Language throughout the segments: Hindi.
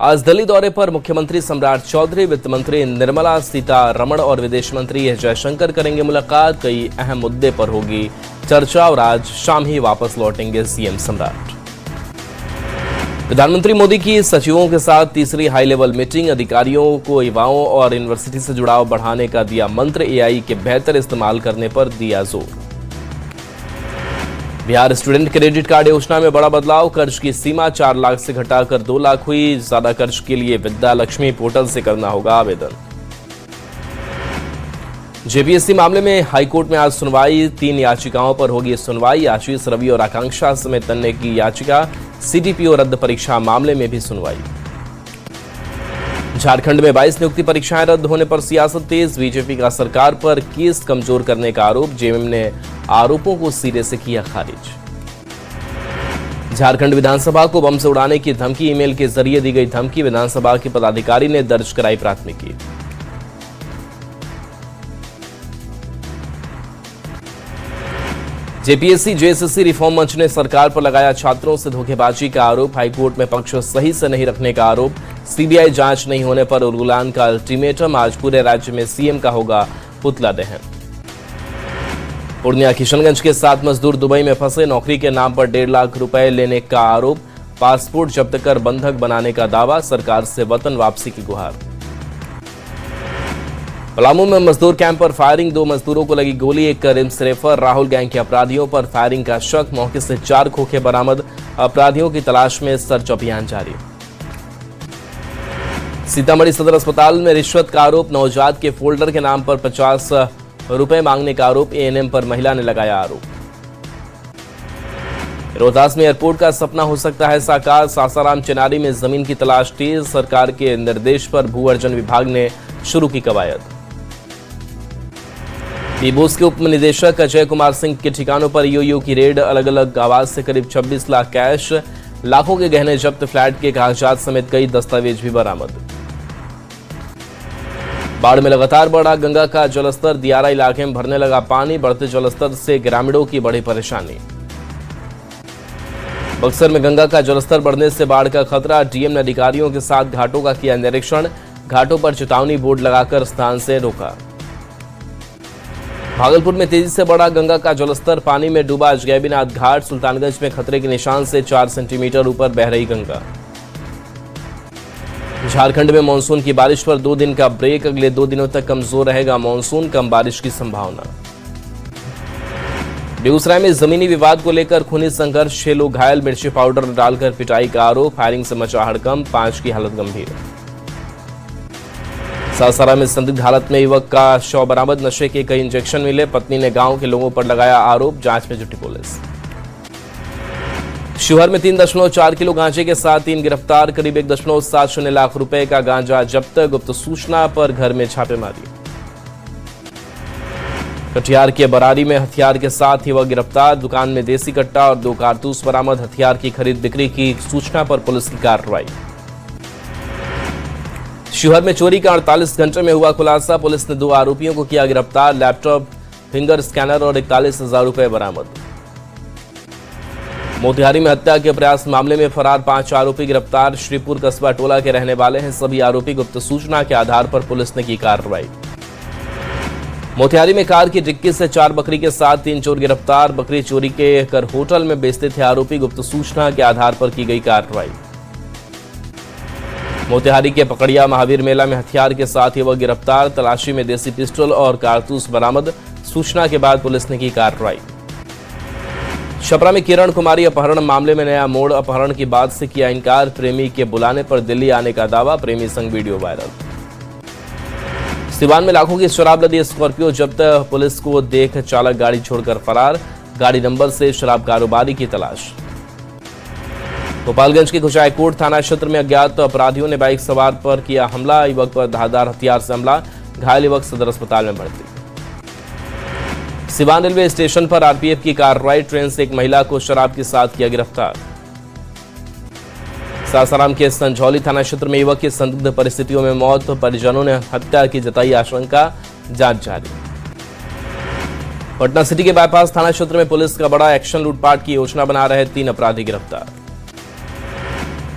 आज दिल्ली दौरे पर मुख्यमंत्री सम्राट चौधरी, वित्त मंत्री निर्मला सीतारमण और विदेश मंत्री एस जयशंकर करेंगे मुलाकात। कई अहम मुद्दे पर होगी चर्चा और आज शाम ही वापस लौटेंगे सीएम सम्राट। प्रधानमंत्री मोदी की सचिवों के साथ तीसरी हाई लेवल मीटिंग। अधिकारियों को युवाओं और यूनिवर्सिटी से जुड़ाव बढ़ाने का दिया मंत्र। एआई के बेहतर इस्तेमाल करने पर दिया जोर। बिहार स्टूडेंट क्रेडिट कार्ड योजना में बड़ा बदलाव। कर्ज की सीमा 4 लाख से घटाकर 2 लाख हुई। ज्यादा कर्ज के लिए विद्या लक्ष्मी पोर्टल से करना होगा आवेदन। जेपीएससी मामले में हाईकोर्ट में आज सुनवाई। 3 याचिकाओं पर होगी सुनवाई। आशीष, रवि और आकांक्षा समेत अन्य की याचिका। सीटीपीओ रद्द परीक्षा मामले में भी सुनवाई। झारखंड में 22 नियुक्ति परीक्षाएं रद्द होने पर सियासत तेज। बीजेपी का सरकार पर केस कमजोर करने का आरोप। जेएमएम ने आरोपों को सिरे से किया खारिज। झारखंड विधानसभा को बम से उड़ाने की धमकी। ईमेल के जरिए दी गई धमकी। विधानसभा के पदाधिकारी ने दर्ज कराई प्राथमिकी। जेपीएससी जेएसएससी रिफॉर्म मंच ने सरकार पर लगाया छात्रों से धोखेबाजी का आरोप। हाईकोर्ट में पक्ष सही से नहीं रखने का आरोप। सीबीआई जांच नहीं होने पर उर्गुलान का अल्टीमेटम। आज पूरे राज्य में सीएम का होगा पुतला दहन। पूर्णिया किशनगंज के 7 मजदूर दुबई में फंसे। नौकरी के नाम पर 1.5 लाख रुपए लेने का आरोप। पासपोर्ट जब्त कर बंधक बनाने का दावा। सरकार से वतन वापसी की गुहार। पलामू में मजदूर कैंप पर फायरिंग। 2 मजदूरों को लगी गोली। एक रिम्स रेफर। राहुल गैंग के अपराधियों पर फायरिंग का शक। मौके से 4 खोखे बरामद। अपराधियों की तलाश में सर्च अभियान जारी। सीतामढ़ी सदर अस्पताल में रिश्वत का आरोप। नवजात के फोल्डर के नाम पर 50 रुपए मांगने का आरोप। एएनएम पर महिला ने लगाया आरोप। रोहतास में एयरपोर्ट का सपना हो सकता है साकार। सासाराम चिनारी में जमीन की तलाश तेज। सरकार के निर्देश पर भू अर्जन विभाग ने शुरू की कवायद। पीबोस के उप निदेशक अजय कुमार सिंह के ठिकानों पर ईओयू की रेड। अलग अलग आवाज से करीब 26 लाख कैश। लाखों के गहने जब्त। फ्लैट के कागजात समेत कई दस्तावेज भी बरामद। बाढ़ में लगातार बढ़ा गंगा का जलस्तर। दियारा इलाके में भरने लगा पानी। बढ़ते जलस्तर से ग्रामीणों की बड़ी परेशानी। बक्सर में गंगा का जलस्तर बढ़ने से बाढ़ का खतरा। डीएम ने अधिकारियों के साथ घाटों का किया निरीक्षण। घाटों पर चेतावनी बोर्ड लगाकर स्थान से रोका। भागलपुर में तेजी से बढ़ा गंगा का जलस्तर। पानी में डूबा अजगैबीनाथ घाट। सुल्तानगंज में खतरे के निशान से 4 सेंटीमीटर ऊपर बह रही गंगा। झारखंड में मानसून की बारिश पर 2 दिन का ब्रेक। अगले 2 दिनों तक कमजोर रहेगा मानसून। कम बारिश की संभावना। बेगूसराय में जमीनी विवाद को लेकर खूनी संघर्ष। 6 लोग घायल। मिर्ची पाउडर डालकर पिटाई का आरोप। फायरिंग से मचा हड़कंप। 5 की हालत गंभीर। सासाराम में संदिग्ध हालत में युवक का शव बरामद। नशे के कई इंजेक्शन मिले। पत्नी ने गांव के लोगों पर लगाया आरोप। जांच में जुटी पुलिस। शिवहर में 3.4 किलो गांजे के साथ 3 गिरफ्तार। करीब 1.70 लाख रुपए का गांजा जब्त। गुप्त सूचना पर घर में छापेमारी। कटिहार के बरारी में हथियार के साथ युवक गिरफ्तार। दुकान में देसी कट्टा और 2 कारतूस बरामद। हथियार की खरीद बिक्री की सूचना पर पुलिस की कार्रवाई। शिवहर में चोरी का 48 घंटे में हुआ खुलासा। पुलिस ने 2 आरोपियों को किया गिरफ्तार। लैपटॉप, फिंगर स्कैनर और 41,000 रुपए बरामद। मोतिहारी में हत्या के प्रयास मामले में फरार 5 आरोपी गिरफ्तार। श्रीपुर कस्बा टोला के रहने वाले हैं सभी आरोपी। गुप्त सूचना के आधार पर पुलिस ने की कार्रवाई। मोतिहारी में कार की डिक्की से 4 बकरी के साथ 3 चोर गिरफ्तार। बकरी चोरी के कर होटल में बेचते थे आरोपी। गुप्त सूचना के आधार पर की गई कार्रवाई। मोतिहारी के पकड़िया महावीर मेला में हथियार के साथ युवक गिरफ्तार। तलाशी में देसी पिस्टल और कारतूस बरामद। सूचना के बाद पुलिस ने की कार्रवाई। छपरा में किरण कुमारी अपहरण मामले में नया मोड़। अपहरण की बात से किया इनकार। प्रेमी के बुलाने पर दिल्ली आने का दावा। प्रेमी संग वीडियो वायरल। सिवान में लाखों की शराब लदी स्कॉर्पियो जब्त। पुलिस को देख चालक गाड़ी छोड़कर फरार। गाड़ी नंबर से शराब कारोबारी की तलाश। गोपालगंज के कुचायकोट थाना क्षेत्र में अज्ञात अपराधियों ने बाइक सवार पर किया हमला। युवक पर धारदार हथियार से हमला। घायल युवक सदर अस्पताल में भर्ती। सिवान रेलवे स्टेशन पर आरपीएफ की कार्रवाई। ट्रेन से एक महिला को शराब के साथ किया गिरफ्तार। सासाराम के संझौली थाना क्षेत्र में युवक की संदिग्ध परिस्थितियों में मौत। परिजनों ने हत्या की जताई आशंका। जांच जारी। पटना सिटी के बाईपास थाना क्षेत्र में पुलिस का बड़ा एक्शन। लूटपाट की योजना बना रहे 3 अपराधी गिरफ्तार।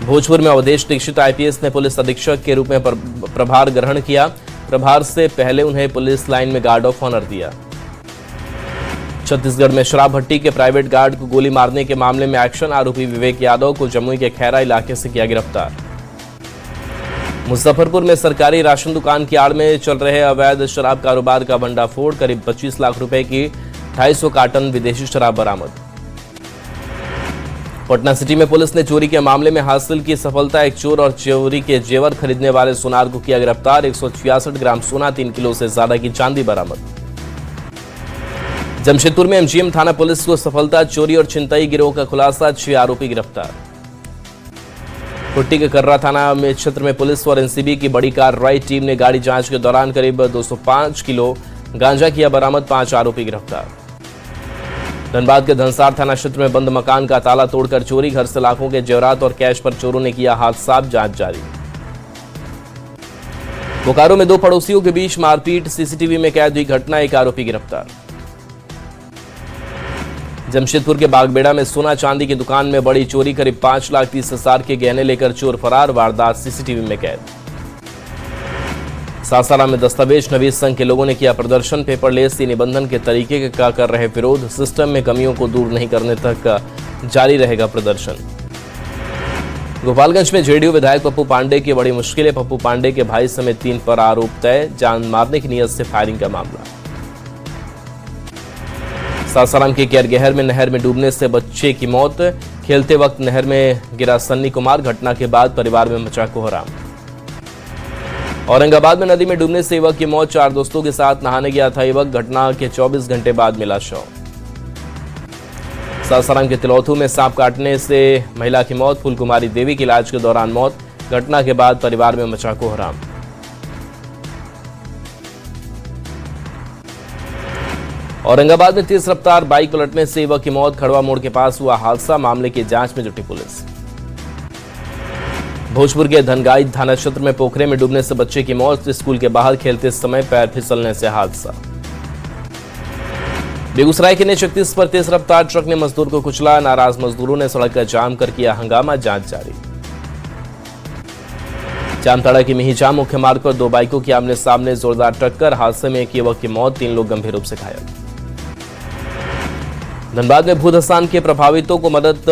भोजपुर में अवधेश दीक्षित आईपीएस ने पुलिस अधीक्षक के रूप में प्रभार ग्रहण किया। प्रभार से पहले उन्हें पुलिस लाइन में गार्ड ऑफ ऑनर दिया। छत्तीसगढ़ में शराब भट्टी के प्राइवेट गार्ड को गोली मारने के मामले में एक्शन। आरोपी विवेक यादव को जमुई के खैरा इलाके से किया गिरफ्तार। मुजफ्फरपुर में सरकारी राशन दुकान की आड़ में चल रहे अवैध शराब कारोबार का भंडाफोड़। करीब 25 लाख रुपए की 250 कार्टन विदेशी शराब बरामद। पटना सिटी में पुलिस ने चोरी के मामले में हासिल की सफलता। एक चोर और चोरी के जेवर खरीदने वाले सुनार को किया गिरफ्तार। 166 ग्राम सोना, 3 किलो से ज्यादा की चांदी बरामद। जमशेदपुर में एमजीएम थाना पुलिस को सफलता। चोरी और छिनतई गिरोह का खुलासा, 6 आरोपी गिरफ्तार। कुट्टी के कर्रा थाना में क्षेत्र में पुलिस और एनसीबी की बड़ी कार्रवाई। टीम ने गाड़ी जांच के दौरान करीब 205 किलो गांजा किया बरामद। 5 आरोपी गिरफ्तार। धनबाद के धनसार थाना क्षेत्र में बंद मकान का ताला तोड़कर चोरी। घर से लाखों के जेवरात और कैश पर चोरों ने किया हाथ साफ, जांच जारी। बोकारो में 2 पड़ोसियों के बीच मारपीट। सीसीटीवी में कैद हुई घटना, 1 आरोपी गिरफ्तार। जमशेदपुर के बागबेड़ा में सोना चांदी की दुकान में बड़ी चोरी। करीब 5,30,000 के गहने लेकर चोर फरार। वारदात सीसीटीवी में कैद। सासाराम में दस्तावेज नवीस संघ के लोगों ने किया प्रदर्शन। पेपरलेस निबंधन के तरीके का कर रहे विरोध। सिस्टम में कमियों को दूर नहीं करने तक जारी रहेगा प्रदर्शन। गोपालगंज में जेडीयू विधायक पप्पू पांडे की बड़ी मुश्किलें। पप्पू पांडे के भाई समेत 3 पर आरोप तय। जान मारने की नीयत से फायरिंग का मामला। सासाराम के केरगहर में नहर में डूबने से बच्चे की मौत। खेलते वक्त नहर में गिरा सन्नी कुमार। घटना के बाद परिवार में मचा कोहराम। औरंगाबाद में नदी में डूबने से युवक की मौत। 4 दोस्तों के साथ नहाने गया था युवक। घटना के 24 घंटे बाद मिला शव। सासाराम के तिलौथू में सांप काटने से महिला की मौत। फूलकुमारी देवी की इलाज के दौरान मौत। घटना के बाद परिवार में मचा कोहराम। औरंगाबाद में तेज रफ्तार बाइक पलटने से युवक की मौत। खड़वा मोड़ के पास हुआ हादसा। मामले की जांच में जुटी पुलिस। भोजपुर के धनगाई थाना क्षेत्र में पोखरे में डूबने से बच्चे की मौत। स्कूल के बाहर खेलते समय पैर फिसलने से हादसा। बेगूसराय के नेशक्तिस पर तेज रफ्तार ट्रक ने मजदूर को कुचला। नाराज मजदूरों ने सड़क का जाम कर किया हंगामा, जांच जारी। जामताड़ा की मिहिजाम मुख्य मार्ग पर 2 बाइकों की आमने सामने जोरदार टक्कर। हादसे में 1 युवक की मौत, 3 लोग गंभीर रूप से घायल। धनबाद में भूधसान के प्रभावितों को मदद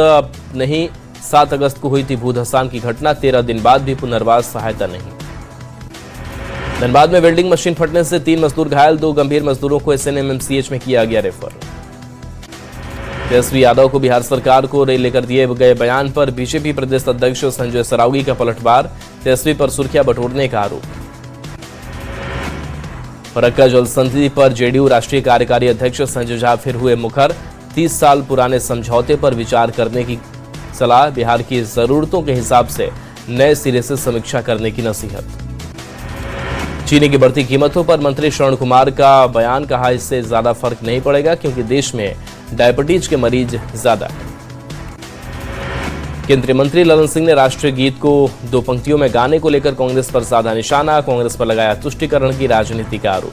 नहीं। 7 अगस्त को हुई थी भूधसान की घटना। 13 दिन बाद भी पुनर्वास सहायता नहीं। धनबाद में वेल्डिंग मशीन फटने से 3 मजदूर घायल। 2 गंभीर मजदूरों को एसएनएमएमसीएच में किया गया रेफर। तेजस्वी यादव को बिहार सरकार को लेकर दिए गए बयान पर बीजेपी प्रदेश अध्यक्ष संजय सरावगी का पलटवार। तेजस्वी पर सुर्खियां बटोरने का आरोप। फरक्का जलसंधि पर जेडीयू राष्ट्रीय कार्यकारी अध्यक्ष संजय झा फिर हुए मुखर। 30 साल पुराने समझौते पर विचार करने की सलाह। बिहार की जरूरतों के हिसाब से नए सिरे से समीक्षा करने की नसीहत। चीनी की बढ़ती कीमतों पर मंत्री श्रवण कुमार का बयान। कहा इससे ज्यादा फर्क नहीं पड़ेगा क्योंकि देश में डायबिटीज के मरीज ज्यादा है। केंद्रीय मंत्री ललन सिंह ने राष्ट्रीय गीत को 2 पंक्तियों में गाने को लेकर कांग्रेस पर साधा निशाना। कांग्रेस पर लगाया तुष्टीकरण की राजनीति का आरोप।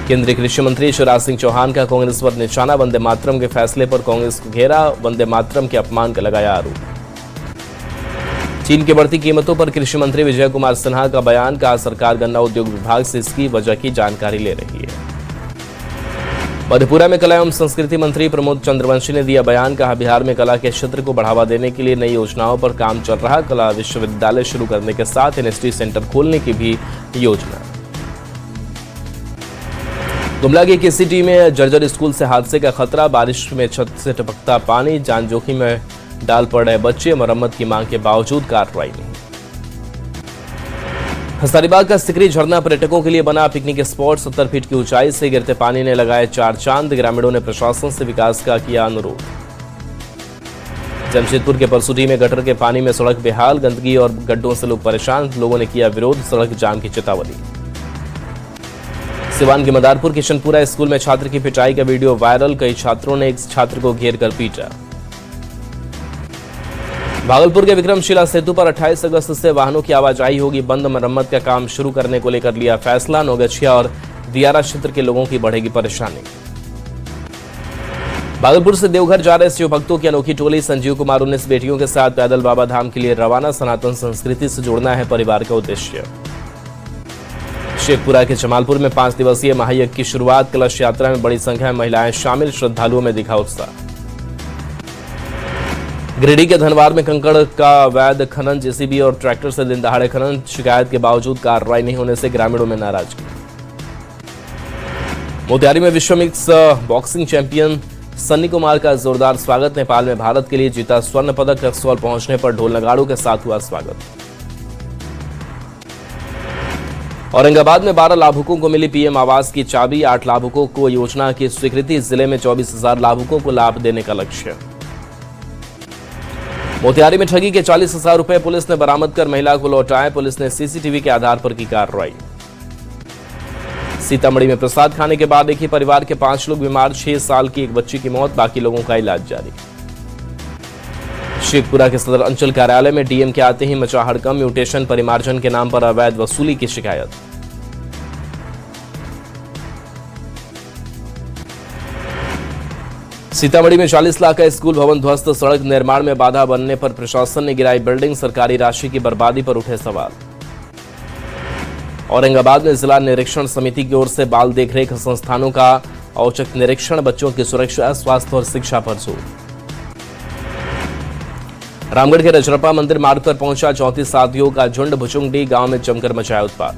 केंद्रीय कृषि मंत्री शिवराज सिंह चौहान का कांग्रेस पर निशाना। वंदे मातरम के फैसले पर कांग्रेस को घेरा। वंदे मातरम के अपमान का लगाया आरोप। चीन की बढ़ती कीमतों पर कृषि मंत्री विजय कुमार सिन्हा का बयान। कहा सरकार गन्ना उद्योग विभाग से इसकी वजह की जानकारी ले रही है। मधेपुरा में कला एवं संस्कृति मंत्री प्रमोद चंद्रवंशी ने दिया बयान। कहा बिहार में कला के क्षेत्र को बढ़ावा देने के लिए नई योजनाओं पर काम चल रहा। कला विश्वविद्यालय शुरू करने के साथ एनएसडी सेंटर खोलने की भी योजना। गुमला की केसीटी में जर्जर स्कूल से हादसे का खतरा। बारिश में छत से टपकता पानी। जान जोखिम में डाल पड़ रहे बच्चे। मरम्मत की मांग के बावजूद कार्रवाई नहीं। हजारीबाग का सिकरी झरना पर्यटकों के लिए बना पिकनिक स्पॉट। 70 फीट की ऊंचाई से गिरते पानी ने लगाए 4 चांद। ग्रामीणों ने प्रशासन से विकास का किया अनुरोध। जमशेदपुर के परसुडी में गटर के पानी में सड़क बेहाल। गंदगी और गड्ढों से लोग परेशान। लोगों ने किया विरोध। सड़क जाम की चेतावनी। सिवान के मदारपुर किशनपुरा स्कूल में छात्र की पिटाई का वीडियो वायरल। कई छात्रों ने एक छात्र को घेर कर पीटा। भागलपुर के विक्रमशिला सेतु पर 28 अगस्त से वाहनों की आवाजाही होगी बंद। मरम्मत का काम शुरू करने को लेकर लिया फैसला। नौगछिया और दियारा क्षेत्र के लोगों की बढ़ेगी परेशानी। भागलपुर से देवघर जा रहे शिव भक्तों की अनोखी टोली संजीव कुमार 19 बेटियों के साथ पैदल बाबा धाम के लिए रवाना। सनातन संस्कृति से जोड़ना है परिवार का उद्देश्य। शेखपुरा के जमालपुर में 5 दिवसीय महायज्ञ की शुरुआत। कलश यात्रा में बड़ी संख्या में महिलाएं शामिल। श्रद्धालुओं में दिखा उत्साह। गिरिडीह के धनवार में कंकड़ का अवैध खनन, जेसीबी और ट्रैक्टर से दिन दहाड़े खनन। शिकायत के बावजूद कार्रवाई नहीं होने से ग्रामीणों में नाराजगी। मोतिहारी में विश्व mix boxing champion Sunny Kumar का जोरदार स्वागत। नेपाल में भारत के लिए जीता स्वर्ण पदक। रक्सौल पहुंचने पर ढोल नगाड़ों के साथ हुआ स्वागत। औरंगाबाद में 12 लाभुकों को मिली पीएम आवास की चाबी। 8 लाभुकों को योजना की स्वीकृति। जिले में 24,000 लाभुकों को लाभ देने का लक्ष्य। मोतिहारी में ठगी के 40,000 रुपए पुलिस ने बरामद कर महिला को लौटाए। पुलिस ने सीसीटीवी के आधार पर की कार्रवाई। सीतामढ़ी में प्रसाद खाने के बाद एक ही परिवार के 5 लोग बीमार। 6 साल की एक बच्ची की मौत, बाकी लोगों का इलाज जारी। शेखपुरा के सदर अंचल कार्यालय में डीएम के आते ही मचा हड़कंप। म्यूटेशन परिमार्जन के नाम पर अवैध वसूली की शिकायत। सीतामढ़ी में 40 लाख का स्कूल भवन ध्वस्त। सड़क निर्माण में बाधा बनने पर प्रशासन ने गिराई बिल्डिंग। सरकारी राशि की बर्बादी पर उठे सवाल। औरंगाबाद में जिला निरीक्षण समिति की ओर से बाल देखरेख संस्थानों का औचक निरीक्षण। बच्चों की सुरक्षा, स्वास्थ्य और शिक्षा पर जोर। रामगढ़ के रजरप्पा मंदिर मार्ग पर पहुंचा 34 साथियों का झुंड। भुचुंगडी गांव में जमकर मचाया उत्पात।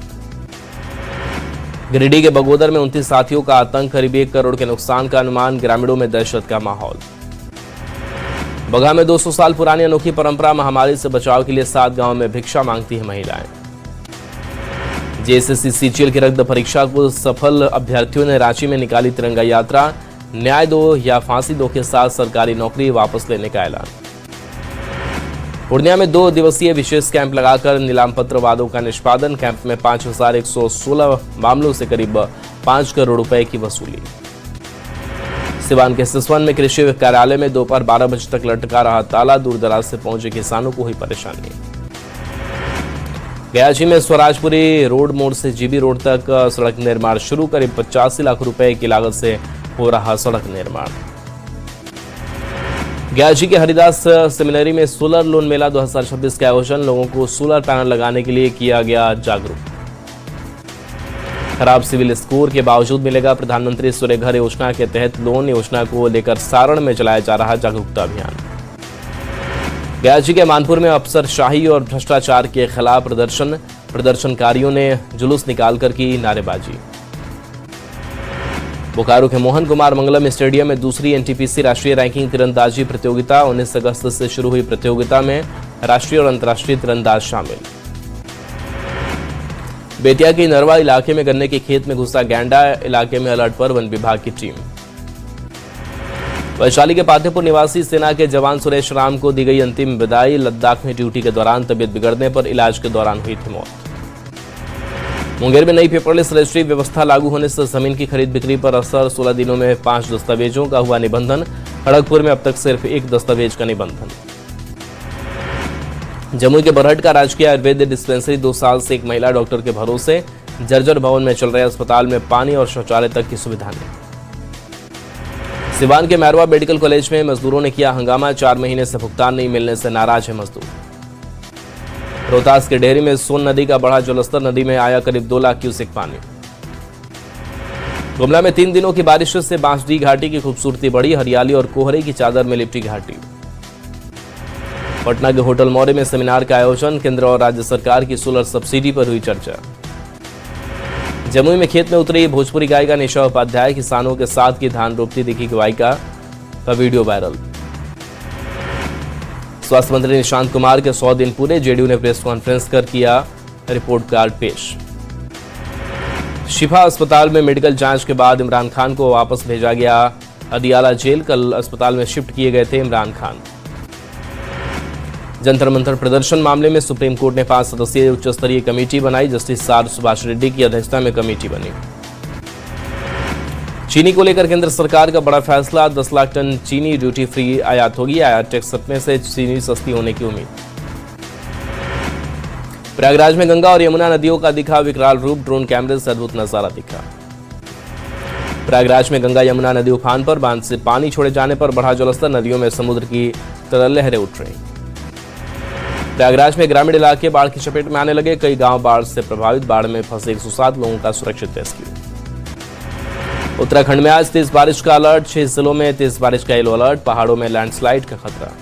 गिरिडीह के बगोदर में 29 साथियों का आतंक। करीब 1 करोड़ के नुकसान का अनुमान। ग्रामीणों में दहशत का माहौल। बगहा में 200 साल पुरानी अनोखी परंपरा। महामारी से बचाव के लिए 7 गांवों में भिक्षा मांगती है महिलाएं। जेएसएससी सीजीएल की रद्द परीक्षा को सफल अभ्यर्थियों ने रांची में निकाली तिरंगा यात्रा। न्याय दो या फांसी दो के साथ सरकारी नौकरी वापस लेने का ऐलान। पूर्णिया में 2 दिवसीय विशेष कैंप लगाकर नीलाम पत्र वादों का निष्पादन। कैंप में 5,116 मामलों से करीब 5 करोड़ रुपए की वसूली। सिवान के सिसवन में कृषि कार्यालय में दोपहर 12 बजे तक लटका रहा ताला। दूर दराज से पहुंचे किसानों को हुई परेशानी। गयाजी में स्वराजपुरी रोड मोड़ से जीबी रोड तक सड़क निर्माण शुरू। करीब 85 लाख रुपए की लागत से हो रहा सड़क निर्माण। गयाजी के हरिदास सेमिनरी में सोलर लोन मेला 2026 का आयोजन। लोगों को सोलर पैनल लगाने के लिए किया गया जागरूक। खराब सिविल स्कोर के बावजूद मिलेगा प्रधानमंत्री सूर्य घर योजना के तहत लोन। योजना को लेकर सारण में चलाया जा रहा जागरूकता अभियान। गयाजी के मानपुर में अफसरशाही और भ्रष्टाचार के खिलाफ प्रदर्शन। प्रदर्शनकारियों ने जुलूस निकालकर की नारेबाजी। बोकारो के मोहन कुमार मंगलम स्टेडियम में दूसरी एनटीपीसी राष्ट्रीय रैंकिंग तीरंदाजी प्रतियोगिता। 19 अगस्त से शुरू हुई प्रतियोगिता में राष्ट्रीय और अंतर्राष्ट्रीय तीरंदाज शामिल। बेतिया के नरवा इलाके में गन्ने के खेत में घुसा गैंडा। इलाके में अलर्ट पर वन विभाग की टीम। वैशाली के पातेपुर निवासी सेना के जवान सुरेश राम को दी गई अंतिम विदाई। लद्दाख में ड्यूटी के दौरान तबियत बिगड़ने पर इलाज के दौरान हुई थी मौत। मुंगेर में नई पेपरलेस रजिस्ट्री व्यवस्था लागू होने से जमीन की खरीद बिक्री पर असर। 16 दिनों में 5 दस्तावेजों का हुआ निबंधन। खड़गपुर में अब तक सिर्फ 1 दस्तावेज का निबंधन। जमुई के बरहट का राजकीय आयुर्वेद डिस्पेंसरी 2 साल से एक महिला डॉक्टर के भरोसे। जर्जर भवन में चल रहे अस्पताल में पानी और शौचालय तक की सुविधा नहीं। सिवान के मैरवा मेडिकल कॉलेज में मजदूरों ने किया हंगामा। 4 महीने से भुगतान नहीं मिलने से नाराज है मजदूर। रोहतास के डेहरी में सोन नदी का बढ़ा जलस्तर। नदी में आया करीब 2 लाख क्यूसेक पानी। गुमला में 3 दिनों की बारिश से बांसडीह घाटी की खूबसूरती बढ़ी। हरियाली और कोहरे की चादर में लिपटी घाटी। पटना के होटल मौर्य में सेमिनार का आयोजन। केंद्र और राज्य सरकार की सोलर सब्सिडी पर हुई चर्चा। जमुई में खेत में उतरी भोजपुरी गायिका निशा उपाध्याय। किसानों के साथ की धान रोपती दिखी गायिका का वीडियो वायरल। स्वास्थ्य मंत्री निशांत कुमार के 100 दिन पूरे। जेडीयू ने प्रेस कॉन्फ्रेंस कर किया रिपोर्ट कार्ड पेश। शिफा अस्पताल में मेडिकल जांच के बाद इमरान खान को वापस भेजा गया अदियाला जेल। कल अस्पताल में शिफ्ट किए गए थे इमरान खान। जंतर मंतर प्रदर्शन मामले में सुप्रीम कोर्ट ने 5 सदस्यीय उच्च स्तरीय कमेटी बनाई। जस्टिस सार सुभाष रेड्डी की अध्यक्षता में कमेटी बनी। चीनी को लेकर केंद्र सरकार का बड़ा फैसला। 10 लाख टन चीनी ड्यूटी फ्री आयात होगी। आयात टैक्स सटने से चीनी सस्ती होने की उम्मीद। प्रयागराज में गंगा और यमुना नदियों का दिखा विकराल रूप। ड्रोन कैमरे से अद्भुत नजारा दिखा। प्रयागराज में गंगा यमुना नदी उफान पर, बांध से पानी छोड़े जाने पर बढ़ा जलस्तर, नदियों में समुद्र की तरह लहरें उठ रही। प्रयागराज में ग्रामीण इलाके बाढ़ की चपेट में आने लगे, कई गांव बाढ़ से प्रभावित, बाढ़ में फंसे 107 लोगों का सुरक्षित रेस्क्यू। उत्तराखंड में आज तेज बारिश का अलर्ट, 6 जिलों में तेज बारिश का येलो अलर्ट, पहाड़ों में लैंडस्लाइड का खतरा।